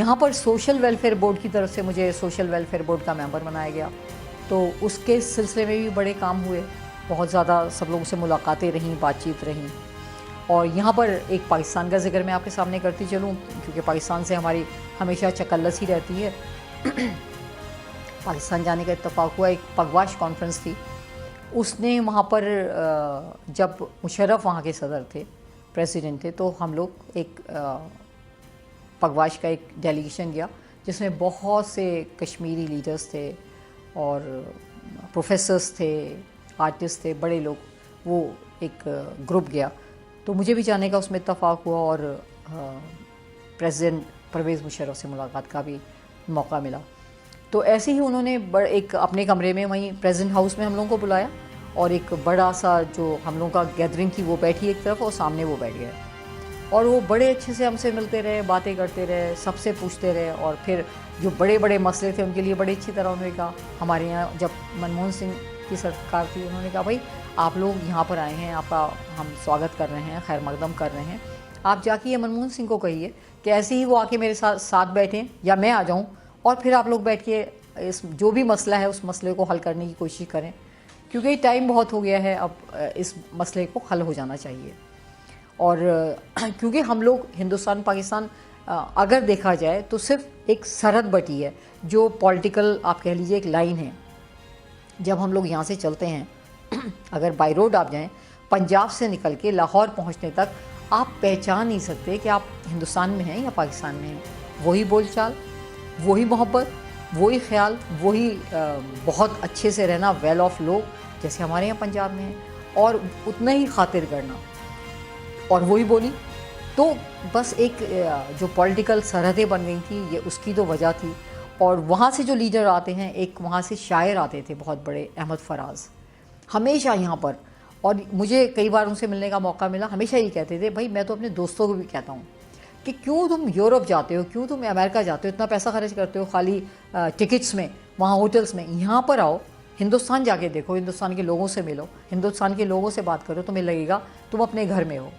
यहाँ पर social welfare board की तरफ से मुझे सोशल वेलफेयर बोर्ड का मेंबर बनाया गया, तो उसके सिलसिले में भी बड़े काम हुए, बहुत ज़्यादा सब लोगों से मुलाकातें रहीं, बातचीत रहीं। और यहाँ पर एक पाकिस्तान का जिक्र मैं आपके सामने करती चलूँ, क्योंकि पाकिस्तान से हमारी हमेशा चकल्लस ही रहती है। पाकिस्तान जाने का इत्तेफाक हुआ, एक पगवाश कॉन्फ्रेंस थी, उसने वहाँ पर जब मुशर्रफ वहाँ के सदर थे, प्रेसिडेंट थे, तो हम लोग एक पगवाश का एक डेलीगेशन गया, जिसमें बहुत से कश्मीरी लीडर्स थे और प्रोफेसर्स थे, आर्टिस्ट थे, बड़े लोग, वो एक ग्रुप गया। तो मुझे भी जाने का उसमें इत्तेफाक हुआ और प्रेसिडेंट परवेज़ मुशर्रफ से मुलाकात का भी मौका मिला। तो ऐसे ही उन्होंने एक अपने कमरे में वहीं प्रेसिडेंट हाउस में हम लोगों को बुलाया और एक बड़ा सा जो हम लोगों का गैदरिंग थी वो बैठी एक तरफ और सामने वो बैठ गए, और वो बड़े अच्छे से हमसे मिलते रहे, बातें करते रहे, सबसे पूछते रहे, और फिर जो बड़े बड़े मसले थे उनके लिए बड़ी अच्छी तरह उन्होंने कहा। हमारे यहाँ जब मनमोहन सिंह की सरकार थी, उन्होंने कहा भाई आप लोग यहाँ पर आए हैं, आपका हम स्वागत कर रहे हैं, खैर मकदम कर रहे हैं, आप जाके ये मनमोहन सिंह को कहिए कि ऐसे ही वो आके मेरे साथ बैठें या मैं आ जाऊँ, और फिर आप लोग बैठ के इस जो भी मसला है उस मसले को हल करने की कोशिश करें, क्योंकि टाइम बहुत हो गया है, अब इस मसले को हल हो जाना चाहिए। और क्योंकि हम लोग हिंदुस्तान पाकिस्तान अगर देखा जाए तो सिर्फ एक सरहद बटी है, जो पॉलिटिकल आप कह लीजिए एक लाइन है। जब हम लोग यहाँ से चलते हैं अगर बाई रोड आप जाएं, पंजाब से निकल के लाहौर पहुँचने तक आप पहचान नहीं सकते कि आप हिंदुस्तान में हैं या पाकिस्तान में हैं। वही बोलचाल, वही मोहब्बत, वही ख्याल, वही बहुत अच्छे से रहना, वेल ऑफ लोग जैसे हमारे यहाँ पंजाब में हैं, और उतना ही खातिर करना और वही बोली। तो बस एक जो पॉलिटिकल सरहदें बन गई थी, ये उसकी तो वजह थी। और वहाँ से जो लीडर आते हैं, एक वहाँ से शायर आते थे बहुत बड़े, अहमद फराज, हमेशा यहाँ पर, और मुझे कई बार उनसे मिलने का मौका मिला, हमेशा ये कहते थे भाई, मैं तो अपने दोस्तों को भी कहता हूँ कि क्यों तुम यूरोप जाते हो, क्यों तुम अमेरिका जाते हो, इतना पैसा खर्च करते हो खाली टिकट्स में, वहाँ होटल्स में, यहाँ पर आओ, हिंदुस्तान जाके देखो, हिंदुस्तान के लोगों से मिलो, हिंदुस्तान के लोगों से बात करो, तुम्हें लगेगा तुम अपने घर में हो।